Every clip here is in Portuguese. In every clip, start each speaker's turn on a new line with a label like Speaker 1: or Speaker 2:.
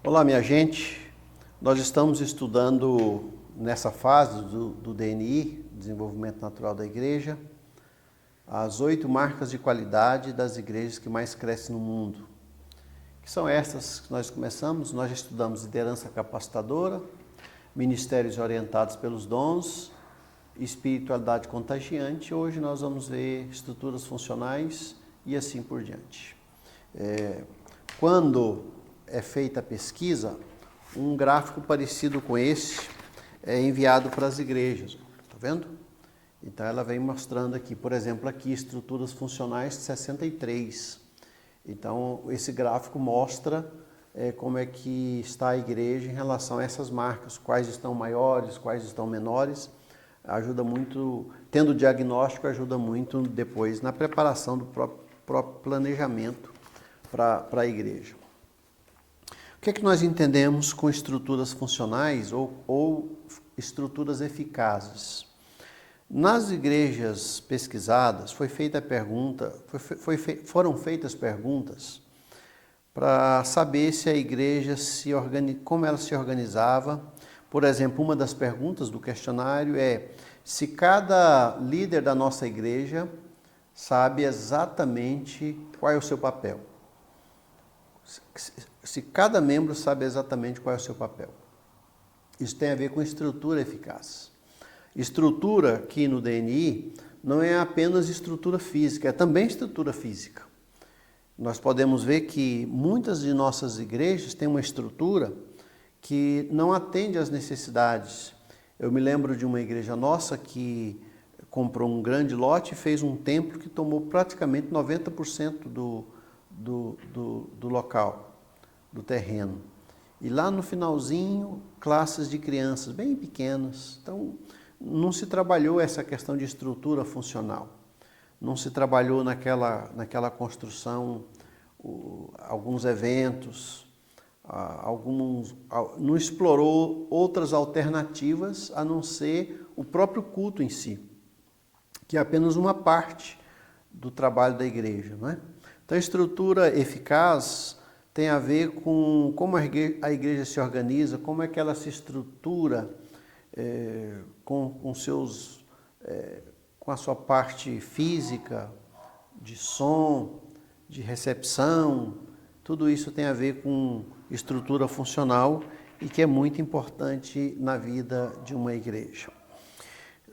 Speaker 1: Olá, minha gente. Nós estamos estudando nessa fase do DNI, Desenvolvimento Natural da Igreja, as 8 marcas de qualidade das igrejas que mais crescem no mundo. Que são essas que nós começamos. Nós já estudamos liderança capacitadora, ministérios orientados pelos dons, espiritualidade contagiante. Hoje nós vamos ver estruturas funcionais e assim por diante. Quando é feita a pesquisa, um gráfico parecido com esse é enviado para as igrejas, tá vendo? Então ela vem mostrando aqui, por exemplo, aqui estruturas funcionais de 63. Então esse gráfico mostra como é que está a igreja em relação a essas marcas, quais estão maiores, quais estão menores. Ajuda muito, tendo o diagnóstico, ajuda muito depois na preparação do próprio planejamento para a igreja. O que é que nós entendemos com estruturas funcionais ou estruturas eficazes? Nas igrejas pesquisadas foram feitas perguntas para saber se a igreja como ela se organizava. Por exemplo, uma das perguntas do questionário é se cada líder da nossa igreja sabe exatamente qual é o seu papel. Se cada membro sabe exatamente qual é o seu papel. Isso tem a ver com estrutura eficaz. Estrutura aqui no DNI não é apenas estrutura física, é também estrutura física. Nós podemos ver que muitas de nossas igrejas têm uma estrutura que não atende às necessidades. Eu me lembro de uma igreja nossa que comprou um grande lote e fez um templo que tomou praticamente 90% do local, do terreno. E lá no finalzinho, classes de crianças bem pequenas. Então, não se trabalhou essa questão de estrutura funcional. Não se trabalhou naquela construção alguns eventos, não explorou outras alternativas a não ser o próprio culto em si, que é apenas uma parte do trabalho da igreja, não é? Então, a estrutura eficaz tem a ver com como a igreja se organiza, como é que ela se estrutura com a sua parte física, de som, de recepção. Tudo isso tem a ver com estrutura funcional e que é muito importante na vida de uma igreja.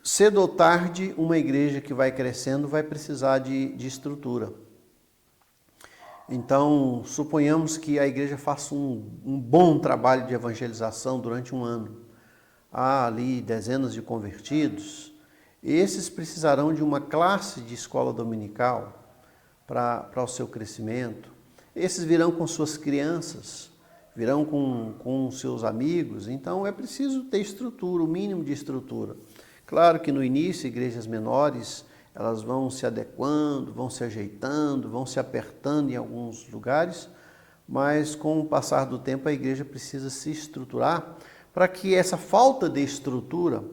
Speaker 1: Cedo ou tarde, uma igreja que vai crescendo vai precisar de estrutura. Então, suponhamos que a igreja faça um bom trabalho de evangelização durante um ano. Há ali dezenas de convertidos. Esses precisarão de uma classe de escola dominical para o seu crescimento. Esses virão com suas crianças, virão com seus amigos. Então, é preciso ter estrutura, o mínimo de estrutura. Claro que no início, igrejas menores, elas vão se adequando, vão se ajeitando, vão se apertando em alguns lugares, mas com o passar do tempo a igreja precisa se estruturar para que essa falta de estrutura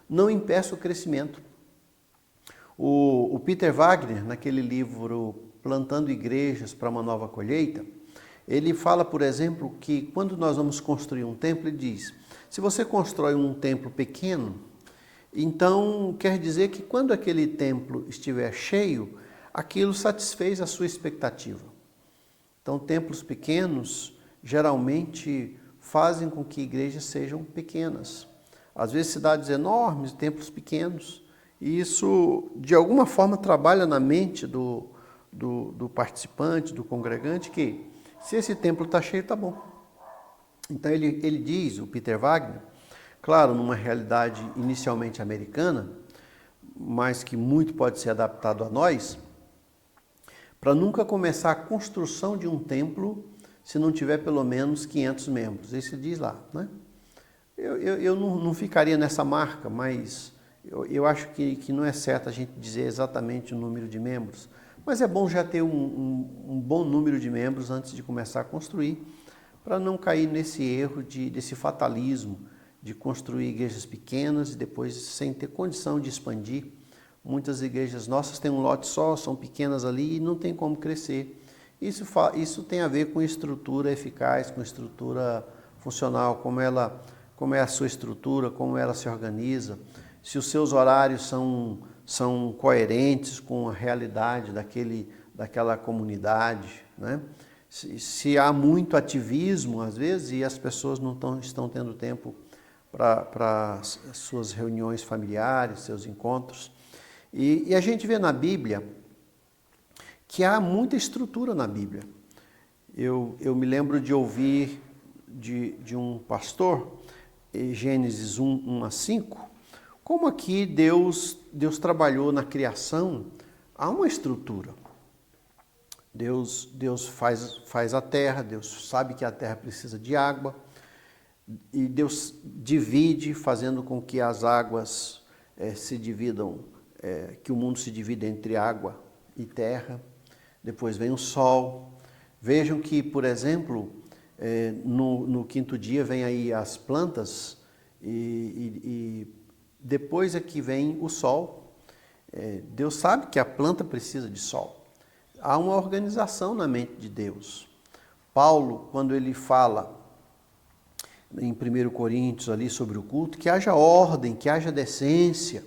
Speaker 1: não impeça o crescimento. O Peter Wagner, naquele livro Plantando Igrejas para uma Nova Colheita, ele fala, por exemplo, que quando nós vamos construir um templo, ele diz, se você constrói um templo pequeno, então, quer dizer que quando aquele templo estiver cheio, aquilo satisfez a sua expectativa. Então, templos pequenos geralmente fazem com que igrejas sejam pequenas. Às vezes, cidades enormes, templos pequenos. E isso, de alguma forma, trabalha na mente do participante, do congregante, que se esse templo está cheio, está bom. Então, ele diz, o Peter Wagner, claro, numa realidade inicialmente americana, mas que muito pode ser adaptado a nós, para nunca começar a construção de um templo se não tiver pelo menos 500 membros. Isso diz lá, né? Eu não ficaria nessa marca, mas eu acho que não é certo a gente dizer exatamente o número de membros, mas é bom já ter um bom número de membros antes de começar a construir, para não cair nesse erro desse fatalismo, de construir igrejas pequenas e depois sem ter condição de expandir. Muitas igrejas nossas têm um lote só, são pequenas ali e não tem como crescer. Isso tem a ver com estrutura eficaz, com estrutura funcional, como é a sua estrutura, como ela se organiza, se os seus horários são coerentes com a realidade daquela comunidade, né? Se há muito ativismo, às vezes, e as pessoas não estão tendo tempo para suas reuniões familiares, seus encontros. E a gente vê na Bíblia que há muita estrutura na Bíblia. Eu me lembro de ouvir de um pastor, Gênesis 1 a 5, como aqui Deus trabalhou na criação, há uma estrutura. Deus faz a terra, Deus sabe que a terra precisa de água, e Deus divide, fazendo com que as águas se dividam, que o mundo se divida entre água e terra. Depois vem o sol. Vejam que, por exemplo, no quinto dia vem aí as plantas e depois é que vem o sol. Deus sabe que a planta precisa de sol. Há uma organização na mente de Deus. Paulo, quando ele fala em 1 Coríntios ali sobre o culto, que haja ordem, que haja decência,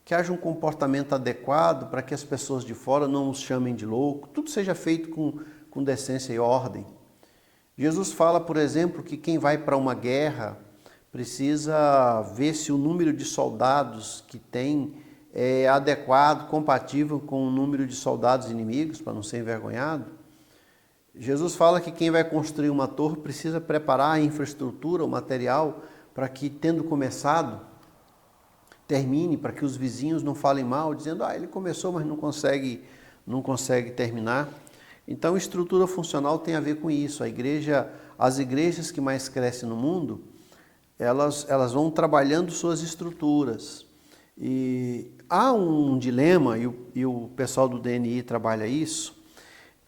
Speaker 1: que haja um comportamento adequado para que as pessoas de fora não nos chamem de louco, tudo seja feito com decência e ordem. Jesus fala, por exemplo, que quem vai para uma guerra precisa ver se o número de soldados que tem é adequado, compatível com o número de soldados inimigos, para não ser envergonhado. Jesus fala que quem vai construir uma torre precisa preparar a infraestrutura, o material, para que, tendo começado, termine, para que os vizinhos não falem mal, dizendo, ele começou, mas não consegue terminar. Então, estrutura funcional tem a ver com isso. As igrejas que mais crescem no mundo, elas vão trabalhando suas estruturas. E há um dilema, e o pessoal do DNI trabalha isso.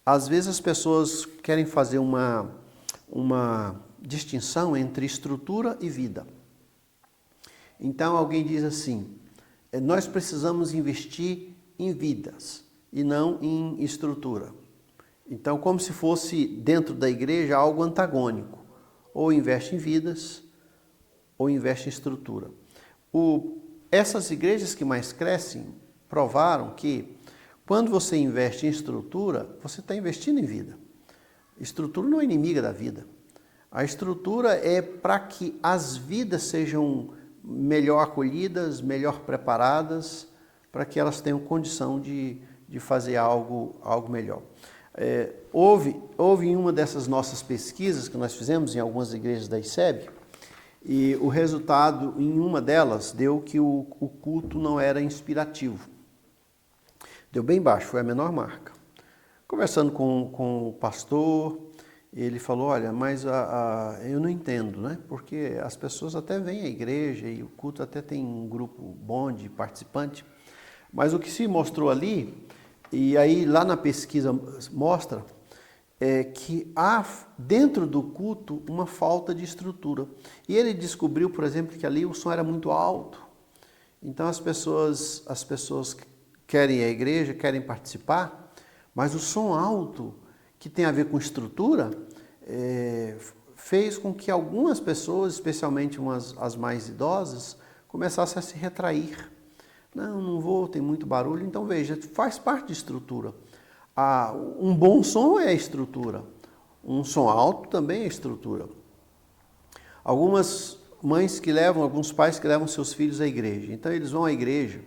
Speaker 1: Às vezes as pessoas querem fazer uma distinção entre estrutura e vida. Então alguém diz assim, nós precisamos investir em vidas e não em estrutura. Então, como se fosse dentro da igreja algo antagônico. Ou investe em vidas, ou investe em estrutura. Essas igrejas que mais crescem provaram que quando você investe em estrutura, você está investindo em vida. Estrutura não é inimiga da vida. A estrutura é para que as vidas sejam melhor acolhidas, melhor preparadas, para que elas tenham condição de fazer algo melhor. Houve em uma dessas nossas pesquisas que nós fizemos em algumas igrejas da ICEB, e o resultado em uma delas deu que o culto não era inspirativo. Deu bem baixo, foi a menor marca. Conversando com o pastor, ele falou, olha, mas eu não entendo, né? Porque as pessoas até vêm à igreja e o culto até tem um grupo bom de participante, mas o que se mostrou ali, e aí lá na pesquisa mostra, que há dentro do culto uma falta de estrutura. E ele descobriu, por exemplo, que ali o som era muito alto. Então as pessoas querem ir à igreja, querem participar, mas o som alto, que tem a ver com estrutura, fez com que algumas pessoas, especialmente as mais idosas, começassem a se retrair. Não vou, tem muito barulho. Então veja, faz parte de estrutura. Um bom som é estrutura, um som alto também é estrutura. Alguns pais que levam seus filhos à igreja, então eles vão à igreja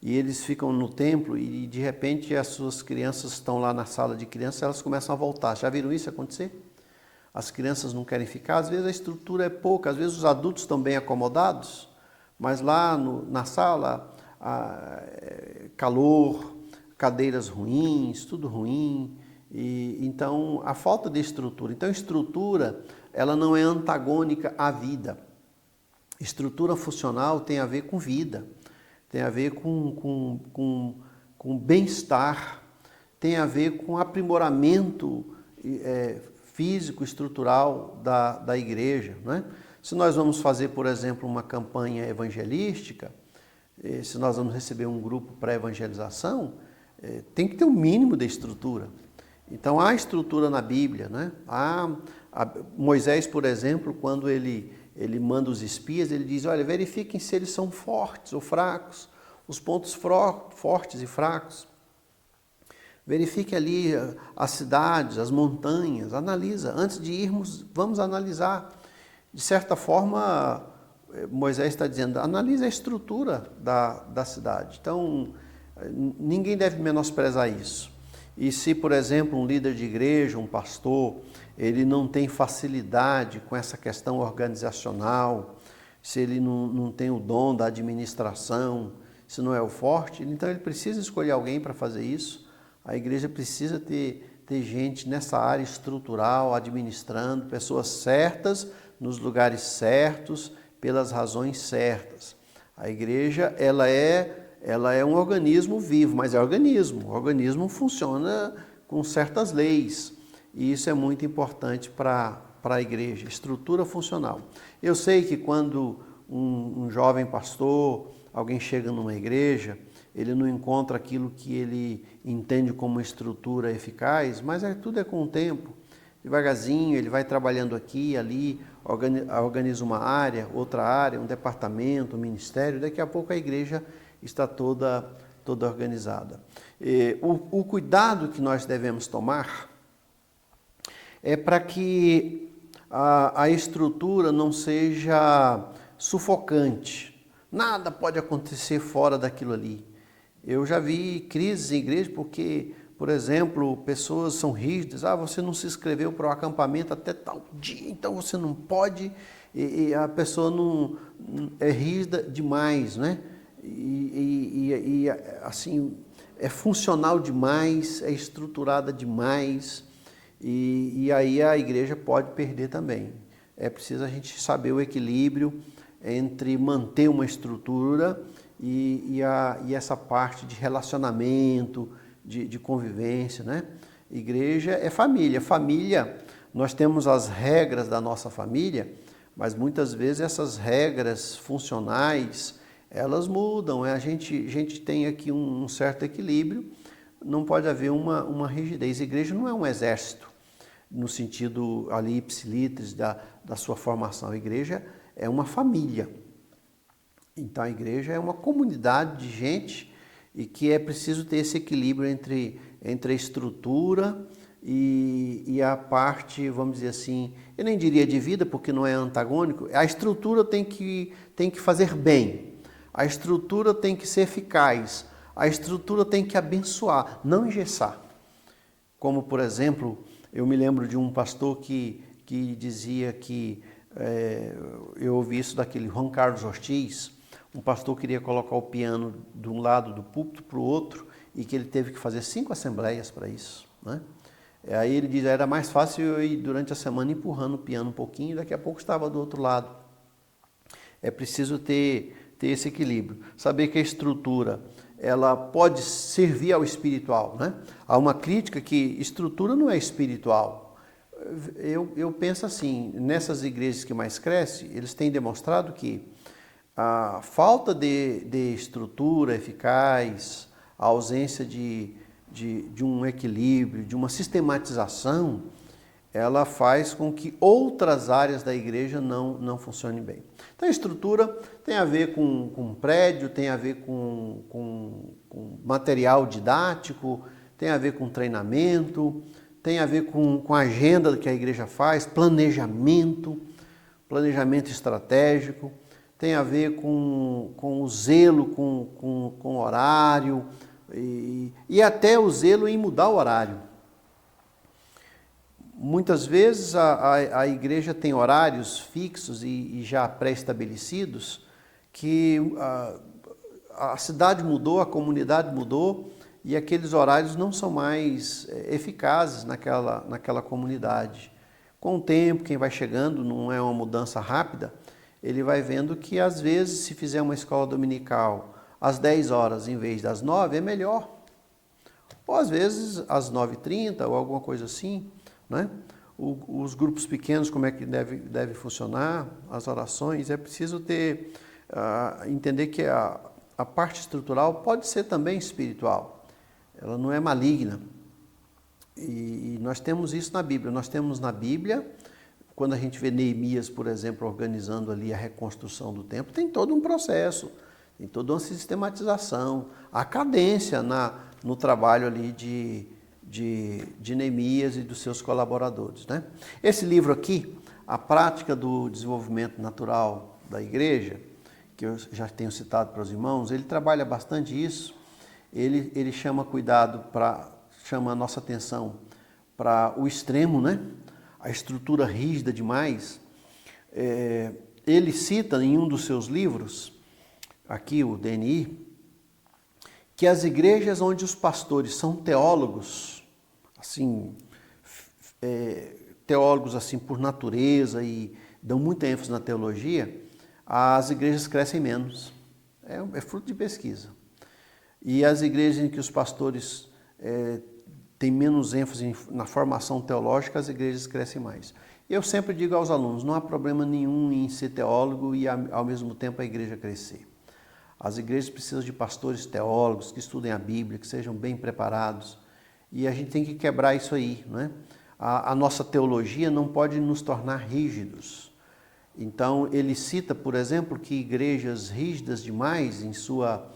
Speaker 1: e eles ficam no templo e de repente as suas crianças estão lá na sala de crianças, elas começam a voltar. Já viram isso acontecer? As crianças não querem ficar, às vezes a estrutura é pouca, às vezes os adultos estão bem acomodados, mas lá na sala, calor, cadeiras ruins, tudo ruim, e então a falta de estrutura. Então estrutura, ela não é antagônica à vida. Estrutura funcional tem a ver com vida, tem a ver com bem-estar, tem a ver com aprimoramento físico, estrutural da igreja, né? Se nós vamos fazer, por exemplo, uma campanha evangelística, se nós vamos receber um grupo para evangelização, tem que ter um mínimo de estrutura. Então há estrutura na Bíblia, né? Moisés, por exemplo, quando ele manda os espias, ele diz, olha, verifiquem se eles são fortes ou fracos, os pontos fortes e fracos. Verifique ali as cidades, as montanhas, analisa. Antes de irmos, vamos analisar. De certa forma, Moisés está dizendo, analise a estrutura da cidade. Então, ninguém deve menosprezar isso. E se, por exemplo, um líder de igreja, um pastor, ele não tem facilidade com essa questão organizacional, se ele não tem o dom da administração, se não é o forte, então ele precisa escolher alguém para fazer isso. A igreja precisa ter gente nessa área estrutural, administrando, pessoas certas, nos lugares certos, pelas razões certas. A igreja, ela é um organismo vivo, mas é organismo. O organismo funciona com certas leis. E isso é muito importante para a igreja, estrutura funcional. Eu sei que quando um jovem pastor, alguém chega numa igreja, ele não encontra aquilo que ele entende como estrutura eficaz, mas tudo é com o tempo. Devagarzinho, ele vai trabalhando aqui e ali, organiza uma área, outra área, um departamento, um ministério, daqui a pouco a igreja está toda organizada. O cuidado que nós devemos tomar é para que a estrutura não seja sufocante. Nada pode acontecer fora daquilo ali. Eu já vi crises em igreja porque, por exemplo, pessoas são rígidas. Você não se inscreveu para o acampamento até tal dia, então você não pode. E a pessoa não é rígida demais, né? E assim, é funcional demais, é estruturada demais. E aí a igreja pode perder também. É preciso a gente saber o equilíbrio entre manter uma estrutura e essa parte de relacionamento, de convivência, né? Igreja é família. Família, nós temos as regras da nossa família, mas muitas vezes essas regras funcionais, elas mudam. A gente tem aqui um certo equilíbrio, não pode haver uma rigidez. A igreja não é um exército, no sentido ali ipsilitris da sua formação. A igreja é uma família. Então a igreja é uma comunidade de gente e que é preciso ter esse equilíbrio entre a estrutura e a parte, vamos dizer assim, eu nem diria de vida, porque não é antagônico. A estrutura tem que fazer bem, a estrutura tem que ser eficaz, a estrutura tem que abençoar, não engessar. Como, por exemplo, eu me lembro de um pastor que dizia que, eu ouvi isso daquele Juan Carlos Ortiz, um pastor queria colocar o piano de um lado do púlpito para o outro e que ele teve que fazer 5 assembleias para isso, né? Aí ele diz, era mais fácil eu ir durante a semana empurrando o piano um pouquinho e daqui a pouco estava do outro lado. É preciso ter esse equilíbrio, saber que a estrutura ela pode servir ao espiritual, né? Há uma crítica que estrutura não é espiritual. Eu penso assim, nessas igrejas que mais crescem, eles têm demonstrado que a falta de estrutura eficaz, a ausência de um equilíbrio, de uma sistematização, ela faz com que outras áreas da igreja não funcionem bem. Então a estrutura tem a ver com prédio, tem a ver com material didático, tem a ver com treinamento, tem a ver com a agenda que a igreja faz, planejamento estratégico, tem a ver com o zelo, com horário e até o zelo em mudar o horário. Muitas vezes a igreja tem horários fixos e já pré-estabelecidos que a cidade mudou, a comunidade mudou e aqueles horários não são mais eficazes naquela comunidade. Com o tempo, quem vai chegando, não é uma mudança rápida, ele vai vendo que às vezes se fizer uma escola dominical às 10 horas em vez das 9 é melhor. Ou às vezes às 9h30 ou alguma coisa assim, né? Os grupos pequenos, como é que deve funcionar, as orações, é preciso entender que a parte estrutural pode ser também espiritual, ela não é maligna. E nós temos isso na Bíblia. Nós temos na Bíblia, quando a gente vê Neemias, por exemplo, organizando ali a reconstrução do templo, tem todo um processo, tem toda uma sistematização, a cadência no trabalho ali de Neemias e dos seus colaboradores, né? Esse livro aqui, A Prática do Desenvolvimento Natural da Igreja, que eu já tenho citado para os irmãos, ele trabalha bastante isso. Ele chama chama a nossa atenção para o extremo, né? A estrutura rígida demais. Ele cita em um dos seus livros, aqui o DNI, que as igrejas onde os pastores são teólogos, assim, teólogos assim por natureza e dão muita ênfase na teologia, as igrejas crescem menos. É fruto de pesquisa. E as igrejas em que os pastores têm menos ênfase na formação teológica, as igrejas crescem mais. Eu sempre digo aos alunos, não há problema nenhum em ser teólogo e ao mesmo tempo a igreja crescer. As igrejas precisam de pastores teólogos que estudem a Bíblia, que sejam bem preparados. E a gente tem que quebrar isso aí, não é? A nossa teologia não pode nos tornar rígidos. Então, ele cita, por exemplo, que igrejas rígidas demais em sua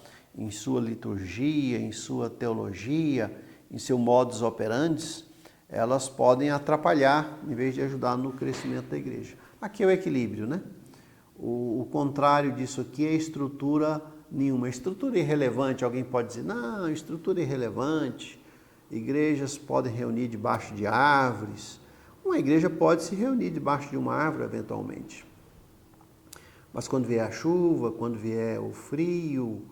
Speaker 1: liturgia, em sua teologia, em seu modus operandi, elas podem atrapalhar, em vez de ajudar no crescimento da igreja. Aqui é o equilíbrio, né? O contrário disso aqui é estrutura nenhuma. Estrutura irrelevante, alguém pode dizer, não, estrutura irrelevante, igrejas podem reunir debaixo de árvores. Uma igreja pode se reunir debaixo de uma árvore, eventualmente. Mas quando vier a chuva, quando vier o frio,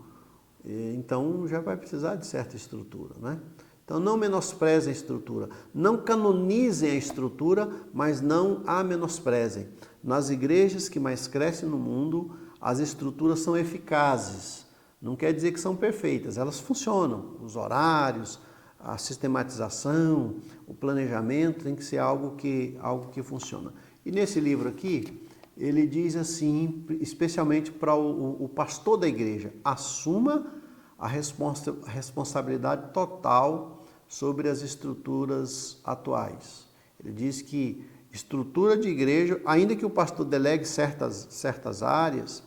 Speaker 1: então já vai precisar de certa estrutura, né? Então não menosprezem a estrutura, não canonizem a estrutura, mas não a menosprezem. Nas igrejas que mais crescem no mundo, as estruturas são eficazes. Não quer dizer que são perfeitas, elas funcionam. Os horários, a sistematização, o planejamento tem que ser algo que funciona. E nesse livro aqui, ele diz assim, especialmente para o pastor da igreja, assuma a responsabilidade total sobre as estruturas atuais. Ele diz que estrutura de igreja, ainda que o pastor delegue certas áreas,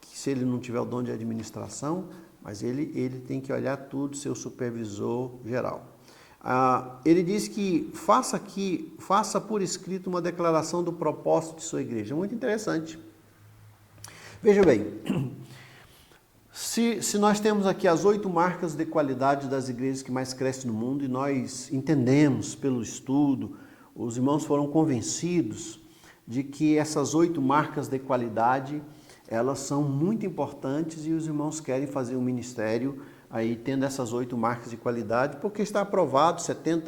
Speaker 1: que se ele não tiver o dom de administração, mas ele tem que olhar tudo, ser o supervisor geral. Ele diz que faça por escrito uma declaração do propósito de sua igreja. Muito interessante. Veja bem, se nós temos aqui as 8 marcas de qualidade das igrejas que mais crescem no mundo e nós entendemos pelo estudo, os irmãos foram convencidos de que essas 8 marcas de qualidade, elas são muito importantes e os irmãos querem fazer um ministério aí tendo essas 8 marcas de qualidade, porque está aprovado,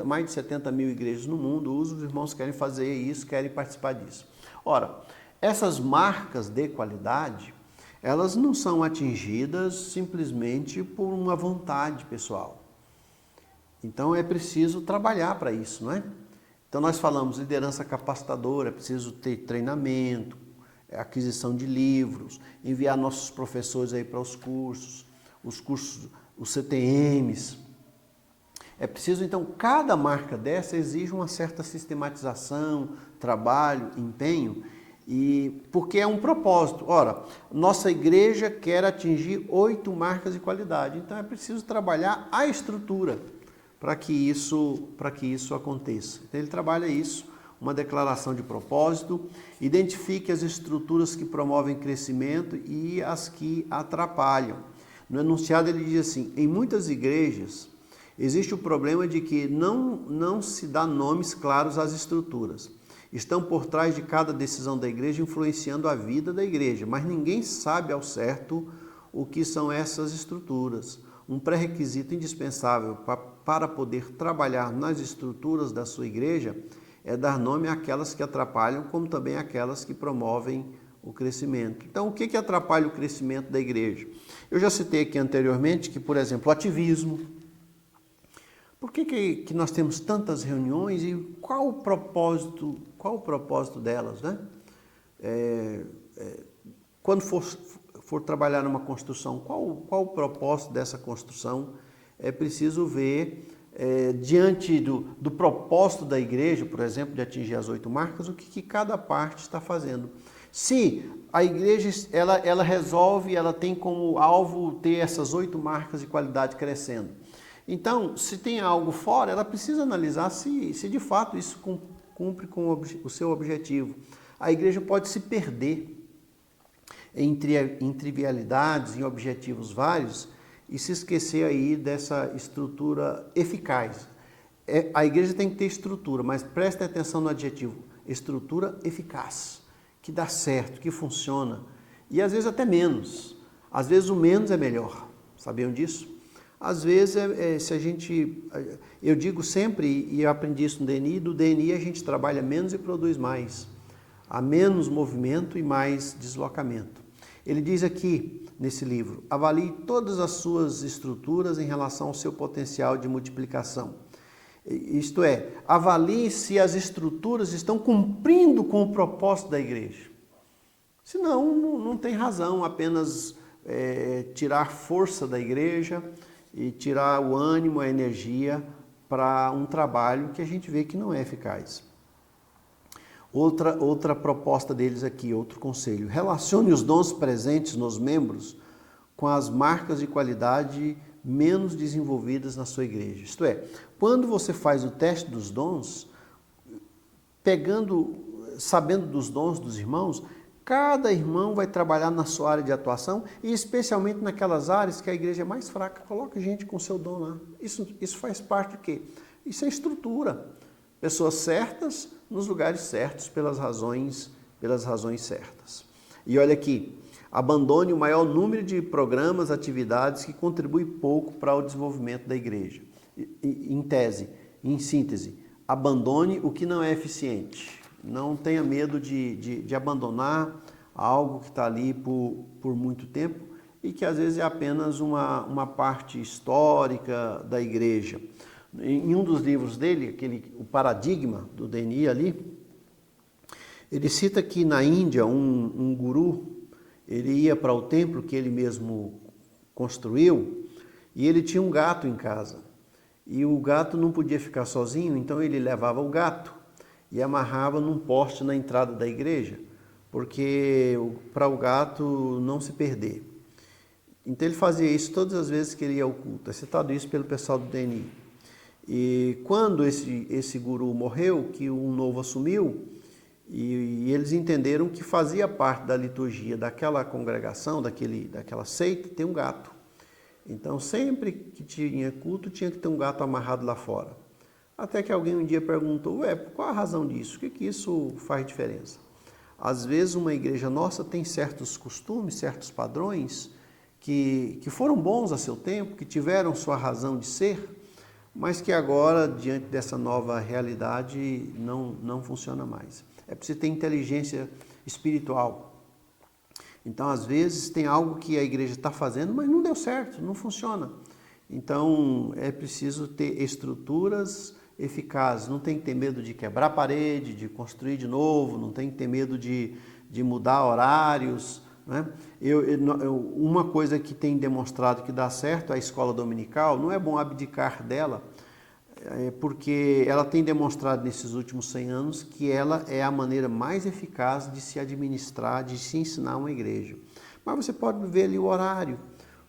Speaker 1: mais de 70 mil igrejas no mundo, os irmãos querem fazer isso, querem participar disso. Ora, essas marcas de qualidade, elas não são atingidas simplesmente por uma vontade pessoal. Então é preciso trabalhar para isso, não é? Então nós falamos liderança capacitadora, é preciso ter treinamento, aquisição de livros, enviar nossos professores aí para os cursos, os CTMs. É preciso, então, cada marca dessa exige uma certa sistematização, trabalho, empenho, e porque é um propósito. Ora, nossa igreja quer atingir 8 marcas de qualidade, então é preciso trabalhar a estrutura para que isso aconteça. Então, ele trabalha isso, uma declaração de propósito, identifique as estruturas que promovem crescimento e as que atrapalham. No enunciado ele diz assim, em muitas igrejas existe o problema de que não se dá nomes claros às estruturas. Estão por trás de cada decisão da igreja influenciando a vida da igreja, mas ninguém sabe ao certo o que são essas estruturas. Um pré-requisito indispensável para poder trabalhar nas estruturas da sua igreja é dar nome àquelas que atrapalham, como também àquelas que promovem o crescimento. Então, o que atrapalha o crescimento da igreja? Eu já citei aqui anteriormente que, por exemplo, o ativismo. Por que nós temos tantas reuniões e qual o propósito delas, né? Quando for trabalhar numa construção, qual o propósito dessa construção? É preciso ver diante do propósito da igreja, por exemplo, de atingir as 8 marcas, o que cada parte está fazendo. Se a igreja ela resolve, ela tem como alvo ter essas 8 marcas de qualidade crescendo. Então, se tem algo fora, ela precisa analisar se de fato isso cumpre com o seu objetivo. A igreja pode se perder em trivialidades, em objetivos vários, e se esquecer aí dessa estrutura eficaz. A igreja tem que ter estrutura, mas preste atenção no adjetivo, estrutura eficaz, que dá certo, que funciona, e às vezes até menos. Às vezes o menos é melhor, sabiam disso? Às vezes, eu digo sempre, e eu aprendi isso no DNI, do DNI a gente trabalha menos e produz mais. Há menos movimento e mais deslocamento. Ele diz aqui, nesse livro, avalie todas as suas estruturas em relação ao seu potencial de multiplicação. Isto é, avalie se as estruturas estão cumprindo com o propósito da igreja. Senão, não tem razão apenas tirar força da igreja e tirar o ânimo, a energia para um trabalho que a gente vê que não é eficaz. Outra proposta deles aqui, outro conselho. Relacione os dons presentes nos membros com as marcas de qualidade menos desenvolvidas na sua igreja. Isto é, quando você faz o teste dos dons, sabendo dos dons dos irmãos, cada irmão vai trabalhar na sua área de atuação e especialmente naquelas áreas que a igreja é mais fraca. Coloque gente com seu dom lá. Isso faz parte do quê? Isso é estrutura. Pessoas certas nos lugares certos pelas razões certas. E olha aqui, abandone o maior número de programas, atividades que contribuem pouco para o desenvolvimento da igreja. Em síntese, abandone o que não é eficiente. Não tenha medo de abandonar algo que está ali por muito tempo e que às vezes é apenas uma parte histórica da igreja. Em um dos livros dele, o Paradigma do DNI ali, ele cita que na Índia um guru, ele ia para o templo que ele mesmo construiu e ele tinha um gato em casa. E o gato não podia ficar sozinho, então ele levava o gato e amarrava num poste na entrada da igreja, porque para o gato não se perder. Então ele fazia isso todas as vezes que ele ia ao culto. É citado isso pelo pessoal do DNI. E quando esse guru morreu, que um novo assumiu, e eles entenderam que fazia parte da liturgia daquela congregação, daquela seita, ter um gato. Então sempre que tinha culto, tinha que ter um gato amarrado lá fora. Até que alguém um dia perguntou, qual a razão disso? O que isso faz diferença? Às vezes uma igreja nossa tem certos costumes, certos padrões que foram bons a seu tempo, que tiveram sua razão de ser, mas que agora, diante dessa nova realidade, não funciona mais. É preciso ter inteligência espiritual. Então, às vezes, tem algo que a igreja está fazendo, mas não deu certo, não funciona. Então, é preciso ter estruturas eficazes. Não tem que ter medo de quebrar a parede, de construir de novo, não tem que ter medo de mudar horários, né? Uma coisa que tem demonstrado que dá certo é a escola dominical. Não é bom abdicar dela, porque ela tem demonstrado nesses últimos 100 anos que ela é a maneira mais eficaz de se administrar, de se ensinar uma igreja. Mas você pode ver ali o horário,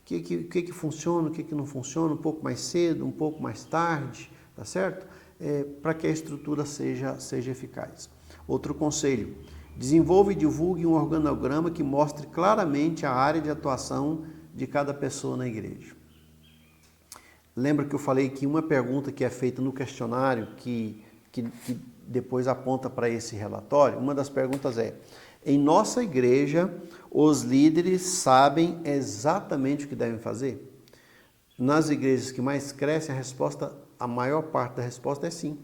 Speaker 1: o que funciona, o que não funciona, um pouco mais cedo, um pouco mais tarde, tá certo? Para que a estrutura seja eficaz. Outro conselho: desenvolva e divulgue um organograma que mostre claramente a área de atuação de cada pessoa na igreja. Lembra que eu falei que uma pergunta que é feita no questionário, que depois aponta para esse relatório, uma das perguntas é: em nossa igreja, os líderes sabem exatamente o que devem fazer? Nas igrejas que mais crescem, a maior parte da resposta é sim.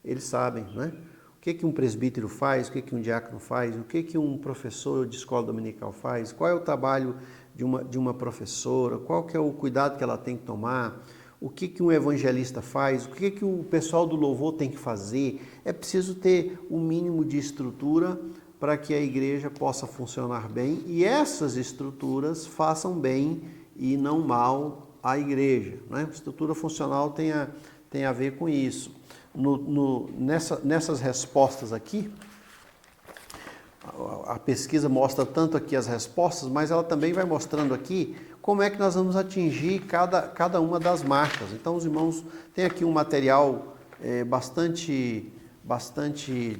Speaker 1: Eles sabem, né? O que um presbítero faz, o que um diácono faz, o que um professor de escola dominical faz, qual é o trabalho de uma professora, qual que é o cuidado que ela tem que tomar, o que um evangelista faz, o que o pessoal do louvor tem que fazer. É preciso ter o mínimo de estrutura para que a igreja possa funcionar bem e essas estruturas façam bem e não mal à igreja, né? Estrutura funcional tem tem a ver com isso. Nessas respostas aqui, a pesquisa mostra tanto aqui as respostas, mas ela também vai mostrando aqui como é que nós vamos atingir cada uma das marcas. Então, os irmãos têm aqui um material bastante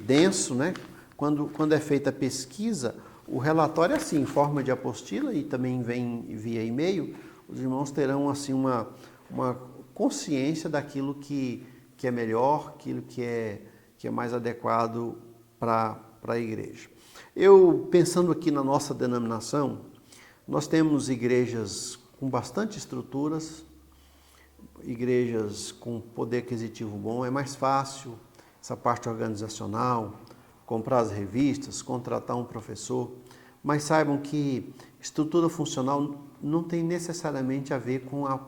Speaker 1: denso, né? Quando é feita a pesquisa, o relatório é assim, em forma de apostila e também vem via e-mail. Os irmãos terão assim uma consciência daquilo que é melhor, aquilo que é mais adequado para a igreja. Eu, pensando aqui na nossa denominação, nós temos igrejas com bastante estruturas, igrejas com poder aquisitivo bom, é mais fácil essa parte organizacional, comprar as revistas, contratar um professor, mas saibam que estrutura funcional não tem necessariamente a ver com a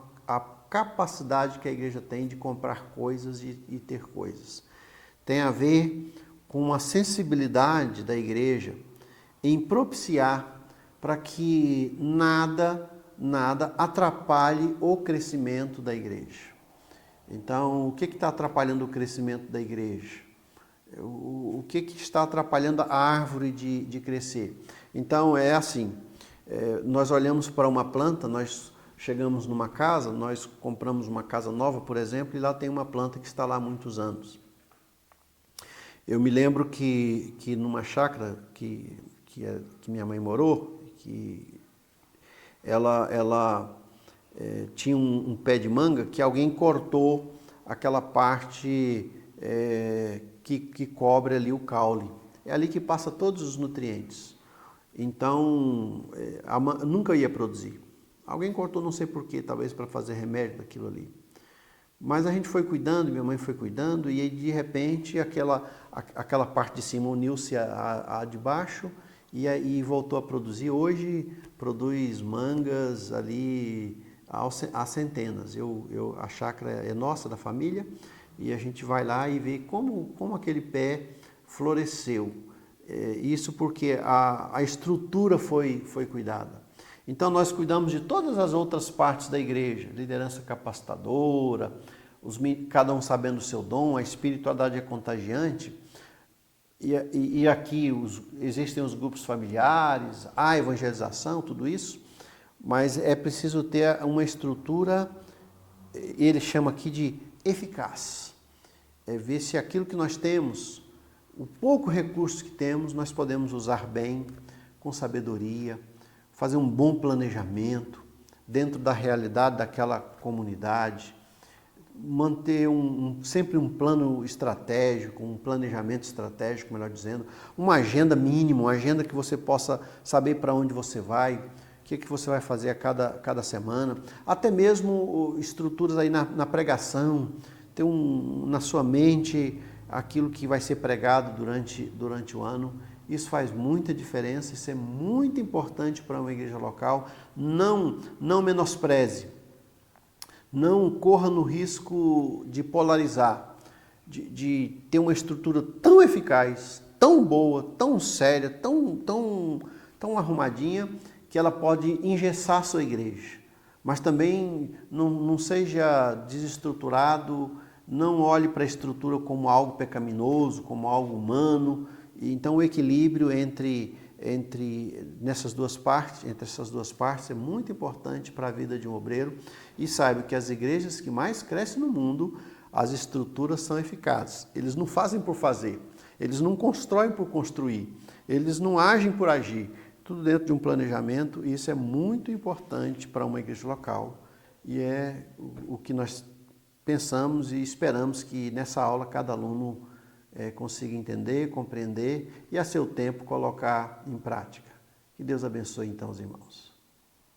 Speaker 1: capacidade que a igreja tem de comprar coisas e ter coisas. Tem a ver com a sensibilidade da igreja em propiciar para que nada atrapalhe o crescimento da igreja. Então, o que está atrapalhando o crescimento da igreja? O que está atrapalhando a árvore de crescer? Então, é assim, nós olhamos para uma planta, nós chegamos numa casa, nós compramos uma casa nova, por exemplo, e lá tem uma planta que está lá há muitos anos. Eu me lembro que numa chácara que minha mãe morou, que ela tinha um pé de manga que alguém cortou aquela parte que cobre ali o caule. É ali que passa todos os nutrientes. Então, nunca ia produzir. Alguém cortou, não sei porquê, talvez para fazer remédio daquilo ali. Mas a gente foi cuidando, minha mãe foi cuidando, e aí, de repente aquela parte de cima uniu-se à de baixo e voltou a produzir. Hoje produz mangas ali há centenas. A chácara é nossa, da família, e a gente vai lá e vê como aquele pé floresceu. Isso porque a estrutura foi cuidada. Então nós cuidamos de todas as outras partes da igreja, liderança capacitadora, cada um sabendo o seu dom, a espiritualidade é contagiante. E aqui existem os grupos familiares, a evangelização, tudo isso, mas é preciso ter uma estrutura, ele chama aqui de eficaz. É ver se aquilo que nós temos, o pouco recurso que temos, nós podemos usar bem, com sabedoria, fazer um bom planejamento dentro da realidade daquela comunidade, manter sempre um plano estratégico, um planejamento estratégico, melhor dizendo, uma agenda mínima, uma agenda que você possa saber para onde você vai, o que você vai fazer a cada semana, até mesmo estruturas aí na pregação, ter na sua mente aquilo que vai ser pregado durante o ano. Isso faz muita diferença, isso é muito importante para uma igreja local. Não menospreze, não corra no risco de polarizar, de ter uma estrutura tão eficaz, tão boa, tão séria, tão arrumadinha, que ela pode engessar a sua igreja. Mas também não seja desestruturado, não olhe para a estrutura como algo pecaminoso, como algo humano. Então o equilíbrio entre essas duas partes é muito importante para a vida de um obreiro. E saiba que as igrejas que mais crescem no mundo, as estruturas são eficazes. Eles não fazem por fazer, eles não constroem por construir, eles não agem por agir. Tudo dentro de um planejamento, e isso é muito importante para uma igreja local. E é o que nós pensamos e esperamos que nessa aula cada aluno consiga entender, compreender e a seu tempo colocar em prática. Que Deus abençoe então os irmãos.